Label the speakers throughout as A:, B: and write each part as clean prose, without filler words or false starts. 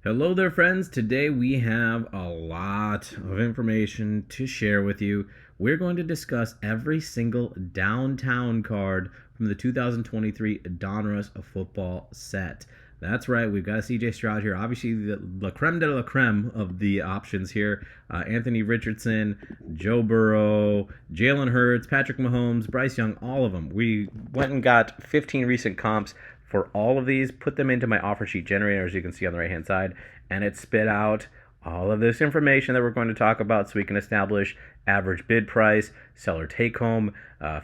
A: Hello there, friends. Today we have a lot of information to share with you. We're going to discuss every single downtown card from the 2023 Donruss football set. That's right, we've got a CJ Stroud here. Obviously, the creme de la creme of the options here. Anthony Richardson, Joe Burrow, Jalen Hurts, Patrick Mahomes, Bryce Young, all of them. We went and got 15 recent comps for all of these, put them into my offer sheet generator, as you can see on the right hand side, and it spit out all of this information that we're going to talk about so we can establish average bid price, seller take home,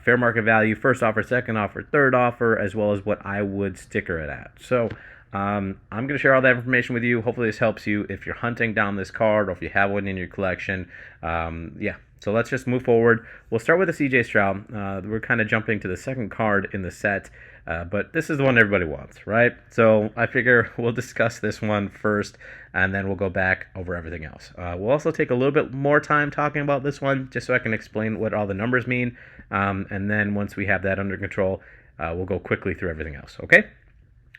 A: fair market value, first offer, second offer, third offer, as well as what I would sticker it at. So I'm going to share all that information with you. Hopefully this helps you if you're hunting down this card or if you have one in your collection. So let's just move forward. We'll start with the CJ Stroud. We're kind of jumping to the second card in the set. But this is the one everybody wants, right? So I figure we'll discuss this one first, and then we'll go back over everything else. We'll also take a little bit more time talking about this one, just so I can explain what all the numbers mean. And then once we have that under control, we'll go quickly through everything else, okay?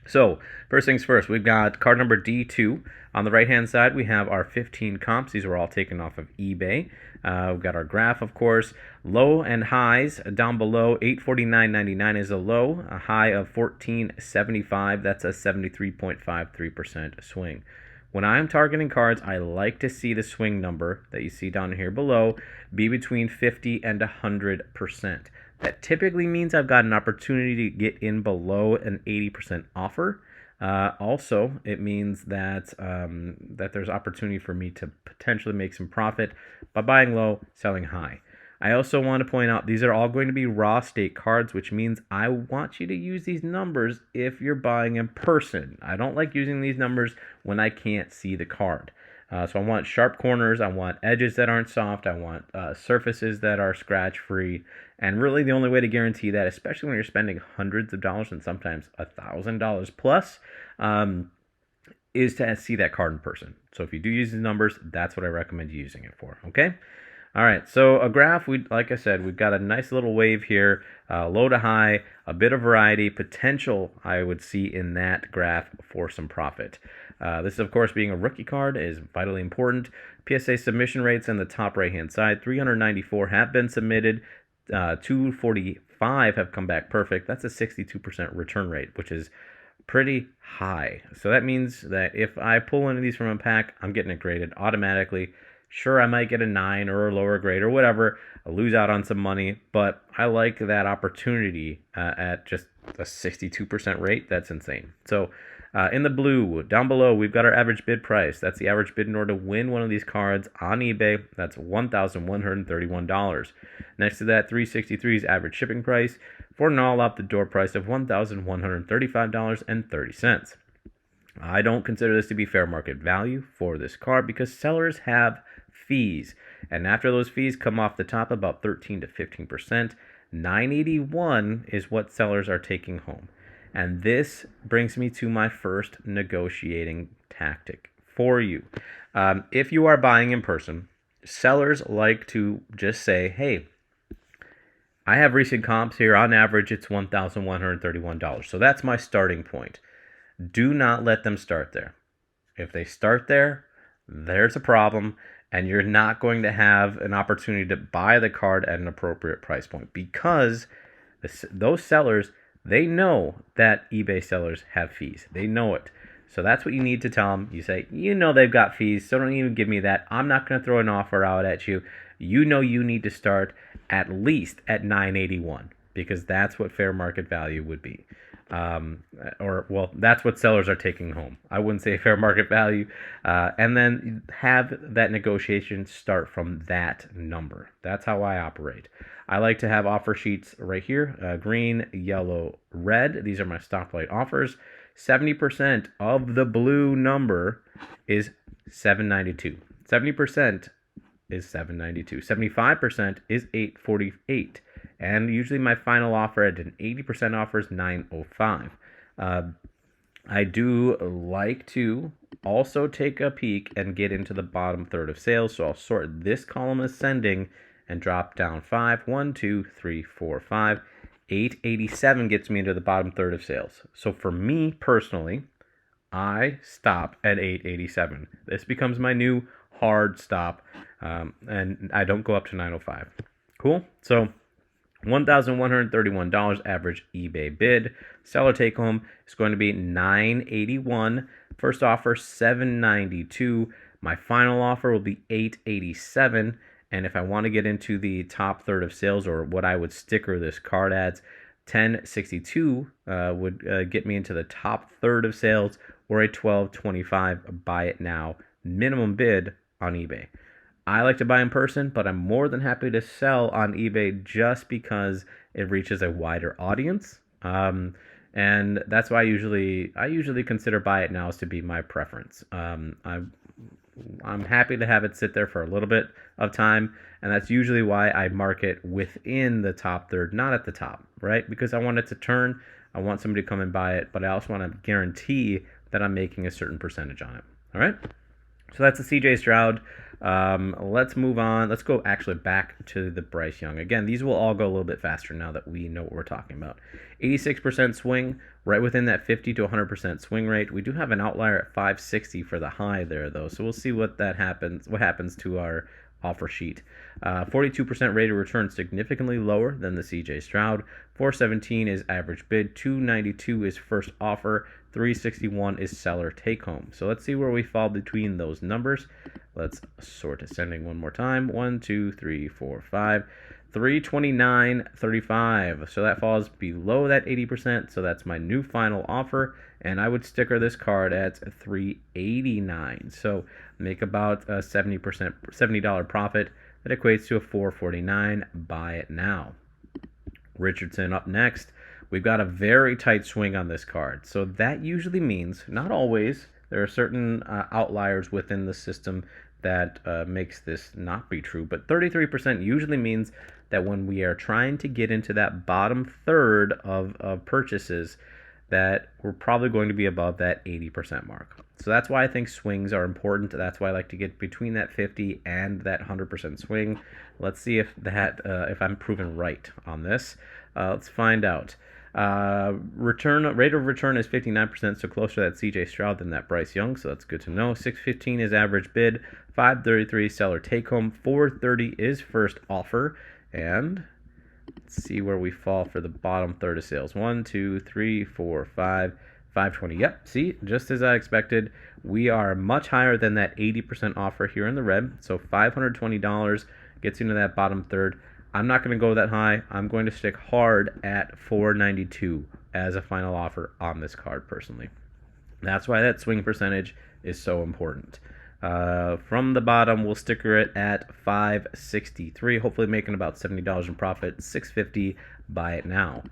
A: So first things first, we've got card number D2. On the right-hand side, we have our 15 comps. These were all taken off of eBay. We've got our graph, of course. Low and highs down below. $849.99 is a low. A high of $14.75. That's a 73.53% swing. When I'm targeting cards, I like to see the swing number that you see down here below be between 50 and 100%. That typically means I've got an opportunity to get in below an 80% offer. Also, it means that there's opportunity for me to potentially make some profit by buying low, selling high. I also want to point out these are all going to be raw state cards, which means I want you to use these numbers if you're buying in person. I don't like using these numbers when I can't see the card. So I want sharp corners, I want edges that aren't soft, I want surfaces that are scratch-free, and really the only way to guarantee that, especially when you're spending hundreds of dollars and sometimes $1,000 plus, is to see that card in person. So if you do use these numbers, that's what I recommend using it for, okay? All right, so a graph, like I said, we've got a nice little wave here, low to high, a bit of variety, potential I would see in that graph for some profit. This, of course, being a rookie card is vitally important. PSA submission rates in the top right-hand side, 394 have been submitted, 245 have come back perfect. That's a 62% return rate, which is pretty high. So that means that if I pull one of these from a pack, I'm getting it graded automatically. Sure, I might get a 9 or a lower grade or whatever. I'll lose out on some money, but I like that opportunity at just a 62% rate. That's insane. So in the blue, down below, we've got our average bid price. That's the average bid in order to win one of these cards on eBay. That's $1,131. Next to that, 363's average shipping price for an all-out-the-door price of $1,135.30. I don't consider this to be fair market value for this card because sellers have fees, and after those fees come off the top about 13 to 15%. $981 is what sellers are taking home. And this brings me to my first negotiating tactic for you. If you are buying in person, sellers like to just say, hey, I have recent comps here. On average, it's $1,131. So that's my starting point. Do not let them start there. If they start there, there's a problem, and you're not going to have an opportunity to buy the card at an appropriate price point because those sellers, they know that eBay sellers have fees. They know it. So that's what you need to tell them. You say, you know they've got fees, so don't even give me that. I'm not going to throw an offer out at you. You know you need to start at least at $981 because that's what fair market value would be. That's what sellers are taking home. I wouldn't say fair market value. And then have that negotiation start from that number. That's how I operate. I like to have offer sheets right here, green, yellow, red. These are my stoplight offers. 70% of the blue number is $792. 70% is $792. 75% is $848. And usually my final offer at an 80% offer is $905. I do like to also take a peek and get into the bottom third of sales. So I'll sort this column ascending and drop down 5. 1, 2, 3, 4, 5. 887 gets me into the bottom third of sales. So for me personally, I stop at 887. This becomes my new hard stop, and I don't go up to 905. Cool? So $1,131 average eBay bid. Seller take home is going to be $981. First offer $792. My final offer will be $887. And if I want to get into the top third of sales, or what I would sticker this card as, $1062 would get me into the top third of sales, or a $1225 buy it now minimum bid on eBay. I like to buy in person, but I'm more than happy to sell on eBay just because it reaches a wider audience. And that's why I usually consider buy it nows to be my preference. I'm happy to have it sit there for a little bit of time, and that's usually why I mark it within the top third, not at the top, right? Because I want it to turn, I want somebody to come and buy it, but I also want to guarantee that I'm making a certain percentage on it. All right? So that's the CJ Stroud. Let's move on. Let's go actually back to the Bryce Young. Again, these will all go a little bit faster now that we know what we're talking about. 86% swing, right within that 50 to 100% swing rate. We do have an outlier at 560 for the high there, though, so we'll see what happens to our offer sheet. 42% rate of return, significantly lower than the CJ Stroud. 417 is average bid. 292 is first offer. 361 is seller take home. So let's see where we fall between those numbers. Let's sort ascending one more time. 1, 2, 3, 4, 5. 329.35. So that falls below that 80%. So that's my new final offer, and I would sticker this card at 389. So make about a $70 profit. That equates to a 449. Buy it now. Richardson up next. We've got a very tight swing on this card. So that usually means, not always, there are certain outliers within the system that makes this not be true, but 33% usually means that when we are trying to get into that bottom third of purchases, that we're probably going to be above that 80% mark. So that's why I think swings are important. That's why I like to get between that 50 and that 100% swing. Let's see if I'm proven right on this. Let's find out. Rate of return is 59%, so closer to that CJ Stroud than that Bryce Young, so that's good to know. 615 is average bid. 533 seller take home. 430 is first offer. And let's see where we fall for the bottom third of sales. 1, 2, 3, 4, 5, 520. Yep, see, just as I expected, we are much higher than that 80% offer here in the red. So $520 gets into that bottom third. I'm not going to go that high. I'm going to stick hard at 492 as a final offer on this card personally. That's why that swing percentage is so important. From the bottom, we'll sticker it at 563, hopefully making about $70 in profit. 650, buy it now.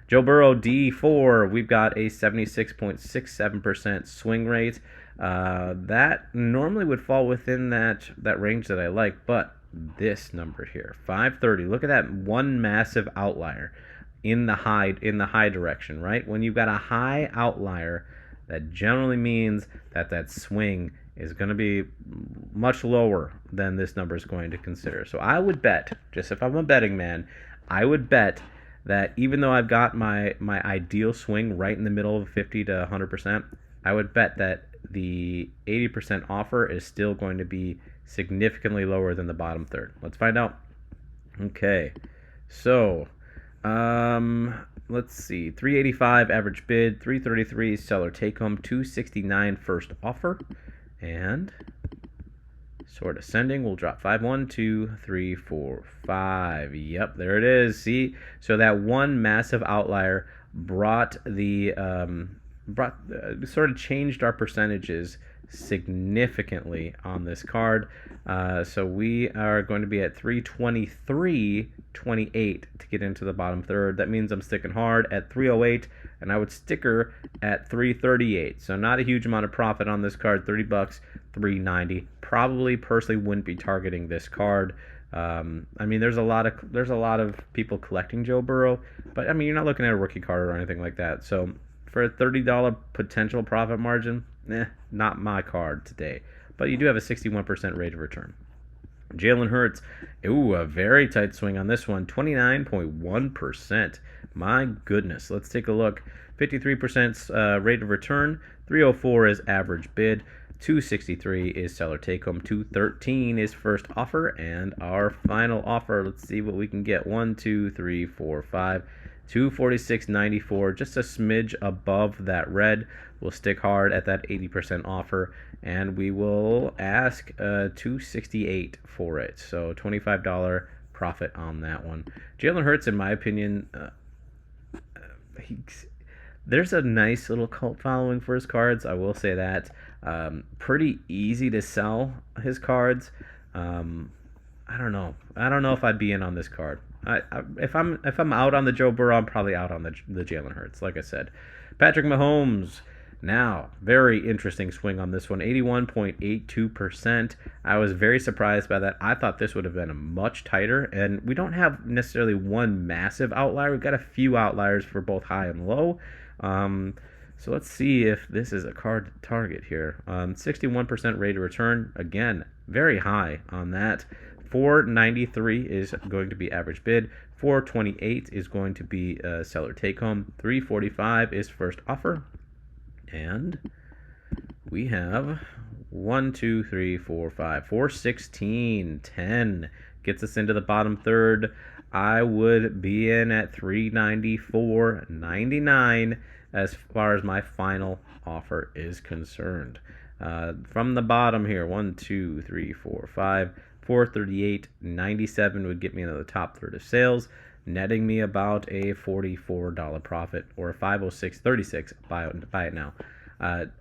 A: Joe Burrow D4, we've got a 76.67% swing rate. That normally would fall within that range that I like, but this number here, 530. Look at that one massive outlier in the high direction, right? When you've got a high outlier, that generally means that swing is going to be much lower than this number is going to consider. So I would bet, just if I'm a betting man, I would bet that even though I've got my ideal swing right in the middle of 50 to 100%, I would bet that the 80% offer is still going to be significantly lower than the bottom third. Let's find out. Okay, so let's see. 385 average bid, 333 seller take home, 269 first offer, and sort ascending. We'll drop 5. 1, 2, 3, 4, 5. Yep, there it is. See, so that one massive outlier brought sort of changed our percentages significantly on this card. So we are going to be at 323.28 to get into the bottom third. That means I'm sticking hard at 308, and I would sticker at 338. So not a huge amount of profit on this card. $30, 390. Probably personally wouldn't be targeting this card. I mean, there's a lot of people collecting Joe Burrow, but I mean, you're not looking at a rookie card or anything like that. So for a $30 potential profit margin, not my card today. But you do have a 61% rate of return. Jalen Hurts, a very tight swing on this one, 29.1%. My goodness, let's take a look. 53% rate of return, 304 is average bid. 263 is seller take home. 213 is first offer. And our final offer, let's see what we can get. 1, 2, 3, 4, 5. 246.94, just a smidge above that red. We'll stick hard at that 80% offer, and we will ask 268 for it. So $25 profit on that one. Jalen Hurts, in my opinion, there's a nice little cult following for his cards. I will say that. Pretty easy to sell his cards. I don't know. I don't know if I'd be in on this card. If I'm out on the Joe Burrow, I'm probably out on the Jalen Hurts. Like I said, Patrick Mahomes. Now, very interesting swing on this one. 81.82%. I was very surprised by that. I thought this would have been a much tighter, and we don't have necessarily one massive outlier. We've got a few outliers for both high and low. So let's see if this is a card to target here. 61% rate of return. Again, very high on that. 493 is going to be average bid. 428 is going to be seller take home. 345 is first offer. And we have 1, 2, 3, 4, 5, 416, 10 gets us into the bottom third. I would be in at 394.99 as far as my final offer is concerned. From the bottom here, 1, 2, 3, 4, 5, 438.97 would get me into the top third of sales, netting me about a $44 profit, or a $506.36. Buy it now.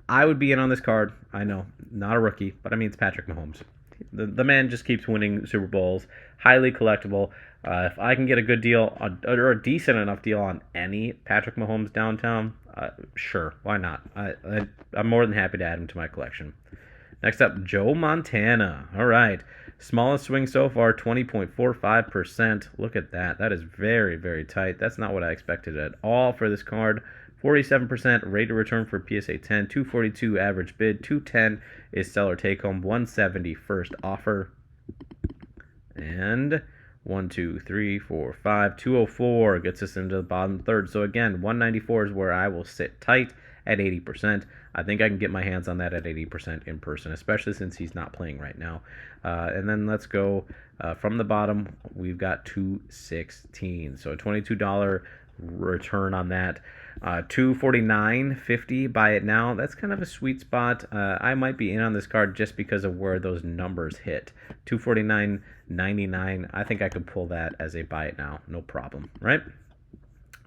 A: I would be in on this card. I know, not a rookie, but I mean, it's Patrick Mahomes. The man just keeps winning Super Bowls. Highly collectible. If I can get a good deal or a decent enough deal on any Patrick Mahomes downtown, sure, why not? I'm more than happy to add him to my collection. Next up, Joe Montana. All right. Smallest swing so far, 20.45%. Look at that. That is very, very tight. That's not what I expected at all for this card. 47% rate of return for PSA 10. 242 average bid. 210 is seller take home. 170 first offer. And 1, 2, 3, 4, 5. 204 gets us into the bottom third. So again, 194 is where I will sit tight at 80%. I think I can get my hands on that at 80% in person, especially since he's not playing right now. And then let's go from the bottom. We've got 216. So a $22 return on that. 249.50. Buy it now. That's kind of a sweet spot. I might be in on this card just because of where those numbers hit. 249.99. I think I could pull that as a buy it now. No problem, right?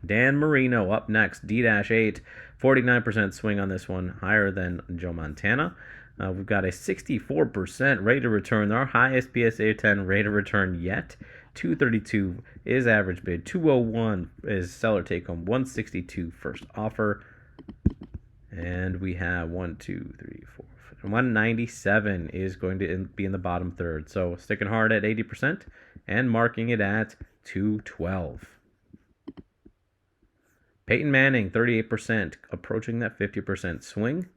A: Dan Marino up next. D-8. 49% swing on this one, higher than Joe Montana. We've got a 64% rate of return, our highest PSA 10 rate of return yet. 232 is average bid. 201 is seller take home. 162 first offer. And we have 1, 2, 3, 4, 5. 197 is going to be in the bottom third. So sticking hard at 80% and marking it at 212. Peyton Manning, 38%, approaching that 50% swing.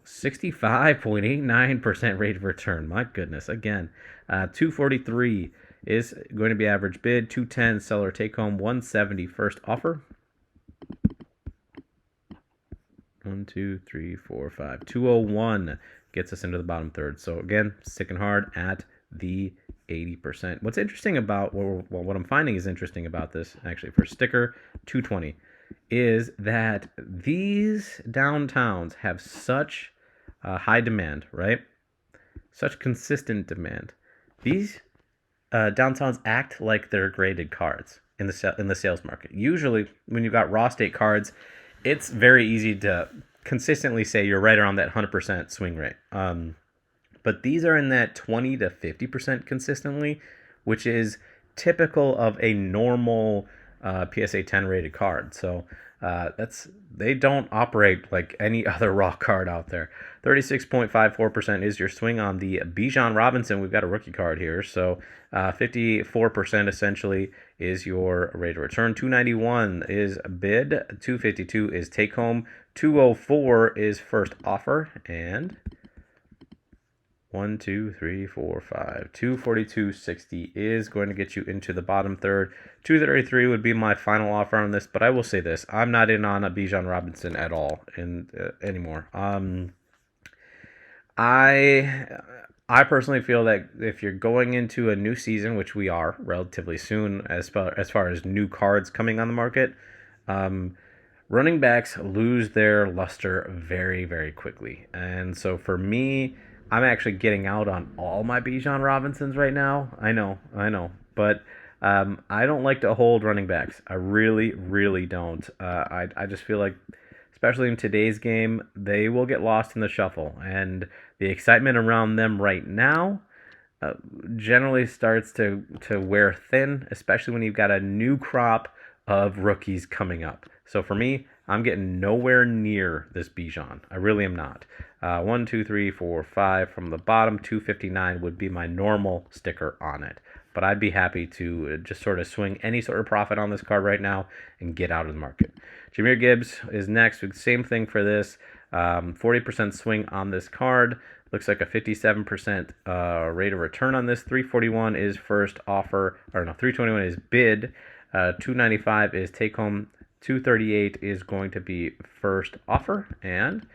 A: 65.89% rate of return. My goodness. Again, 243 is going to be average bid. 210 seller take home. 170 first offer. 1, 2, 3, 4, 5. 201 gets us into the bottom third. So again, sticking hard at the 80%. What's interesting about, what I'm finding is interesting about this, actually, for sticker 220, is that these downtowns have such high demand, right? Such consistent demand. These downtowns act like they're graded cards in the sales market. Usually, when you've got raw state cards, it's very easy to consistently say you're right around that 100% swing rate. But these are in that 20 to 50% consistently, which is typical of a normal PSA 10 rated card. So they don't operate like any other raw card out there. 36.54% is your swing on the Bijan Robinson. We've got a rookie card here. So 54% essentially is your rate of return. 291 is bid. 252 is take home. 204 is first offer. And 1, 2, 3, 4, 5. 242.60 is going to get you into the bottom third. 233 would be my final offer on this, but I will say this: I'm not in on a Bijan Robinson at all anymore. I personally feel that if you're going into a new season, which we are relatively soon, as far as new cards coming on the market, running backs lose their luster very, very quickly. And so for me, I'm actually getting out on all my Bijan Robinsons right now. I know. But I don't like to hold running backs. I really, really don't. I just feel like, especially in today's game, they will get lost in the shuffle. And the excitement around them right now generally starts to wear thin, especially when you've got a new crop of rookies coming up. So for me, I'm getting nowhere near this Bijan. I really am not. 1, 2, 3, 4, 5 from the bottom. 259 would be my normal sticker on it. But I'd be happy to just sort of swing any sort of profit on this card right now and get out of the market. Jahmyr Gibbs is next. Same thing for this. 40% swing on this card. Looks like a 57% rate of return on this. 341 is first offer, or no, 321 is bid. 295 is take home. 238 is going to be first offer. And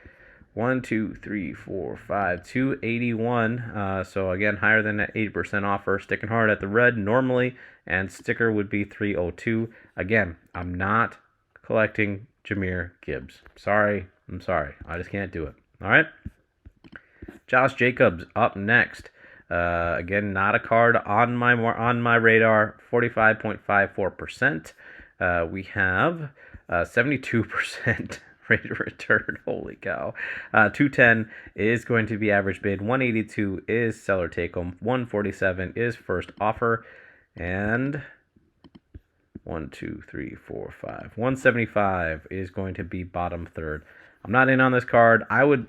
A: 1, 2, 3, 4, 5, 281. So again, higher than that 80% offer. Sticking hard at the red normally, and sticker would be 302. Again, I'm not collecting Jahmyr Gibbs. I'm sorry. I just can't do it. All right. Josh Jacobs up next. Again, not a card on my radar. 45.54%. We have 72% rate of return. Holy cow. 210 is going to be average bid. 182 is seller take home. 147 is first offer. And 1, 2, 3, 4, 5. 175 is going to be bottom third. I'm not in on this card. I would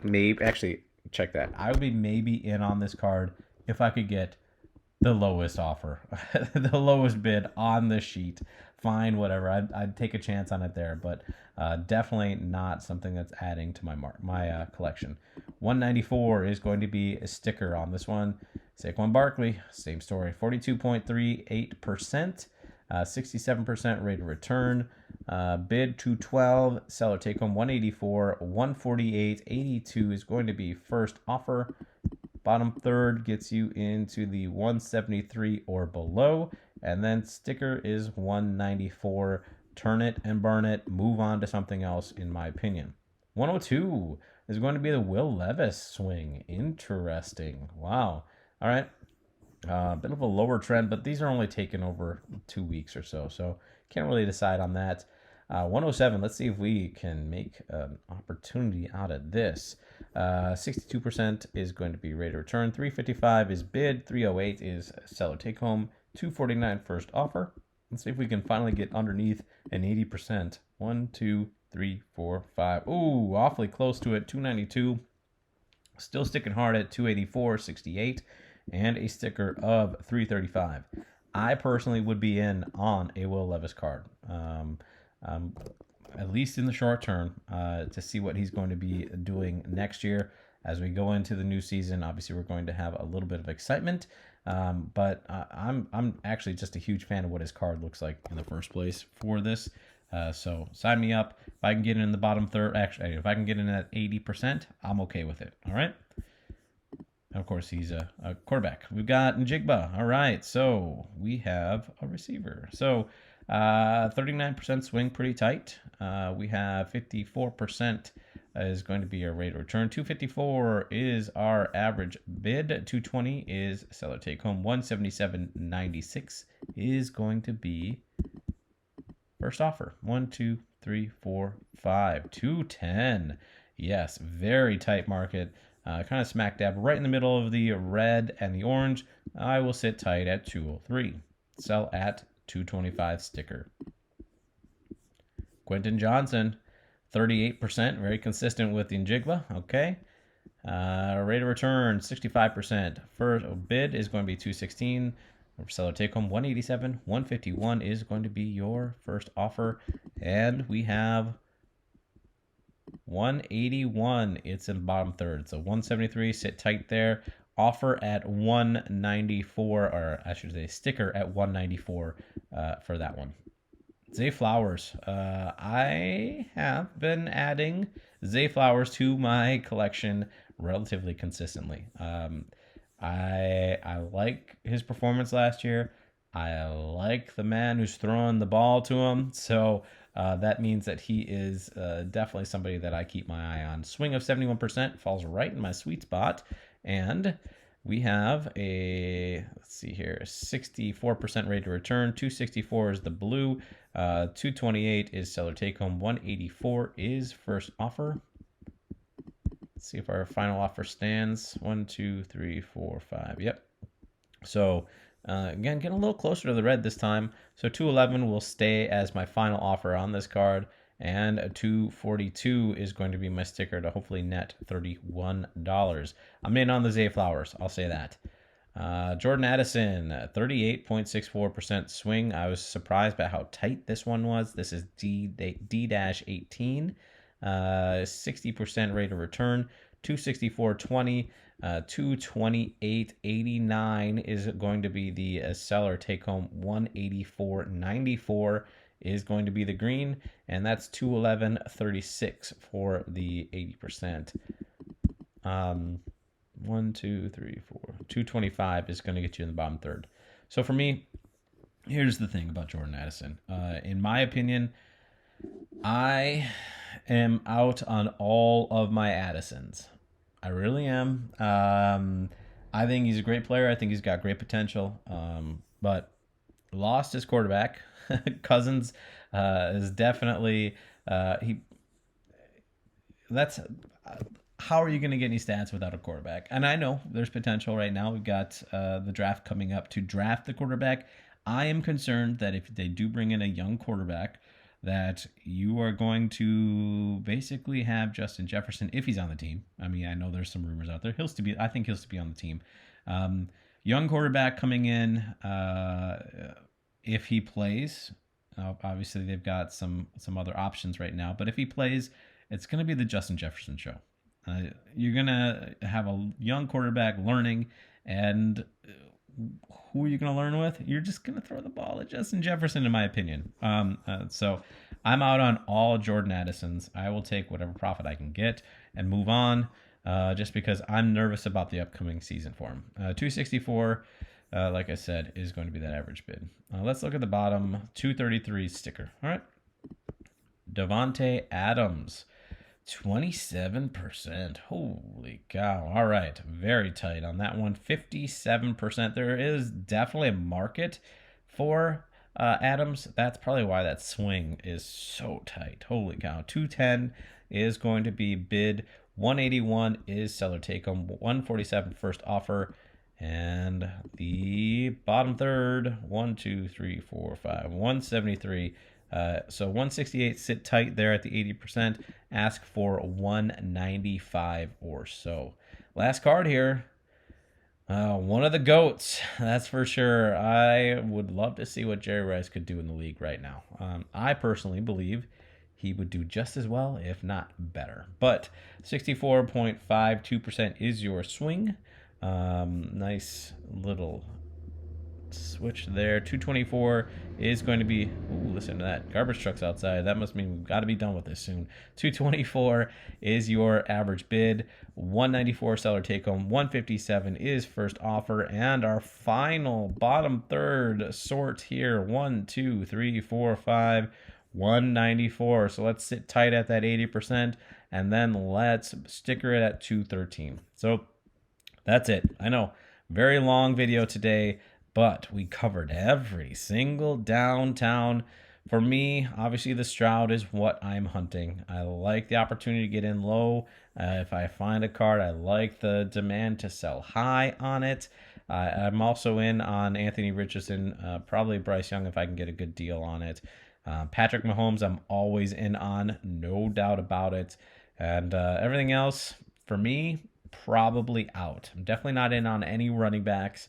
A: check that. I would be maybe in on this card if I could get the lowest offer, the lowest bid on the sheet. Fine, whatever. I'd take a chance on it there, but definitely not something that's adding to my collection. 194 is going to be a sticker on this one. Saquon Barkley, same story. 42.38%, 67% rate of return. Bid 212, seller take home 184, 148, 82 is going to be first offer. Bottom third gets you into the 173 or below, and then sticker is 194. Turn it and burn it. Move on to something else, in my opinion. 102 is going to be the Will Levis swing. Interesting. Wow. All right. Bit of a lower trend, but these are only taken over 2 weeks or so, so can't really decide on that. 107, let's see if we can make an opportunity out of this. 62% is going to be rate of return. 355 is bid. 308 is seller take home. 249 first offer. Let's see if we can finally get underneath an 80%. 1, 2, 3, 4, 5. Ooh, awfully close to it. 292. Still sticking hard at 284.68. And a sticker of 335. I personally would be in on a Will Levis card. At least in the short term, to see what he's going to be doing next year as we go into the new season. Obviously, we're going to have a little bit of excitement, but I'm actually just a huge fan of what his card looks like in the first place for this. So sign me up. If I can get in the bottom third, actually, if I can get in at 80%, I'm okay with it. All right. And of course, he's a quarterback. We've got Smith-Njigba. All right, so we have a receiver. So 39% swing, pretty tight. We have 54% is going to be our rate of return. 254 is our average bid. 220 is seller take home. 177.96 is going to be first offer. 1, 2, 3, 4, 5. 210. Yes, very tight market. Kind of smack dab right in the middle of the red and the orange. I will sit tight at 203. Sell at 225 sticker. Quentin Johnston, 38%, very consistent with the Smith-Njigba. Okay. Rate of return, 65%. First bid is going to be 216. Seller take home 187. 151 is going to be your first offer. And we have 181. It's in bottom third. So 173, sit tight there. offer at 194, or I should say sticker at 194 for that one. Zay Flowers. I have been adding Zay Flowers to my collection relatively consistently. I like his performance last year. I like the man who's throwing the ball to him. So that means that he is definitely somebody that I keep my eye on. Swing of 71% falls right in my sweet spot. And we have a, let's see here, 64% rate of return. 264 is the blue. 228 is seller take home. 184 is first offer. Let's see if our final offer stands. 1, 2, 3, 4, 5. Yep. So again, getting a little closer to the red this time. So 211 will stay as my final offer on this card. And a 242 is going to be my sticker to hopefully net $31. I'm in on the Zay Flowers. I'll say that. Jordan Addison, 38.64% swing. I was surprised by how tight this one was. This is D-18. 60% rate of return. 264.20. 228.89 is going to be the seller take home. 184.94 is going to be the green, and that's 211.36 for the 80%. 1, 2, 3, 4. 225 is going to get you in the bottom third. So for me, here's the thing about Jordan Addison. In my opinion, I am out on all of my Addisons. I really am. I think he's a great player. I think he's got great potential. But lost his quarterback. Cousins is definitely that's how are you going to get any stats without a quarterback? And I know there's potential right now. We've got the draft coming up to draft the quarterback. I am concerned that if they do bring in a young quarterback, that you are going to basically have Justin Jefferson if he's on the team. I mean, I know there's some rumors out there. I think he'll still be on the team. Young quarterback coming in. If he plays, obviously they've got some other options right now, but if he plays, it's going to be the Justin Jefferson show. You're going to have a young quarterback learning, and who are you going to learn with? You're just going to throw the ball at Justin Jefferson, in my opinion. So I'm out on all Jordan Addisons. I will take whatever profit I can get and move on, just because I'm nervous about the upcoming season for him. 264. Like I said, is going to be that average bid. Let's look at the bottom. 233 sticker. All right. Devante Adams, 27%. Holy cow. All right. Very tight on that one. 57%. There is definitely a market for Adams. That's probably why that swing is so tight. Holy cow. 210 is going to be bid. 181 is seller take home. 147 first offer. And the bottom third, 1, 2, 3, 4, 5, 173. So 168 sit tight there at the 80%. Ask for 195 or so. Last card here. One of the GOATs, that's for sure. I would love to see what Jerry Rice could do in the league right now. I personally believe he would do just as well, if not better. But 64.52% is your swing. Nice little switch there. 224 is going to be, ooh, listen to that. Garbage trucks outside. That must mean we've got to be done with this soon. 224 is your average bid. 194 seller take home. 157 is first offer. And our final bottom third sort here. 1, 2, 3, 4, 5. 194. So let's sit tight at that 80%. And then let's sticker it at 213. So that's it. I know, very long video today, but we covered every single downtown. For me, obviously the Stroud is what I'm hunting. I like the opportunity to get in low. If I find a card, I like the demand to sell high on it. I'm also in on Anthony Richardson, probably Bryce Young if I can get a good deal on it. Patrick Mahomes, I'm always in on, no doubt about it. And everything else, for me, probably out. I'm definitely not in on any running backs,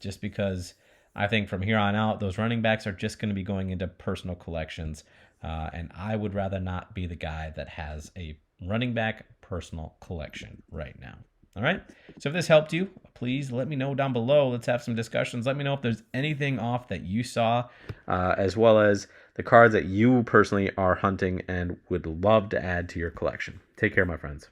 A: just because I think from here on out, those running backs are just going to be going into personal collections, and I would rather not be the guy that has a running back personal collection right now. All right. So if this helped you, please let me know down below. Let's have some discussions. Let me know if there's anything off that you saw, as well as the cards that you personally are hunting and would love to add to your collection. Take care, my friends.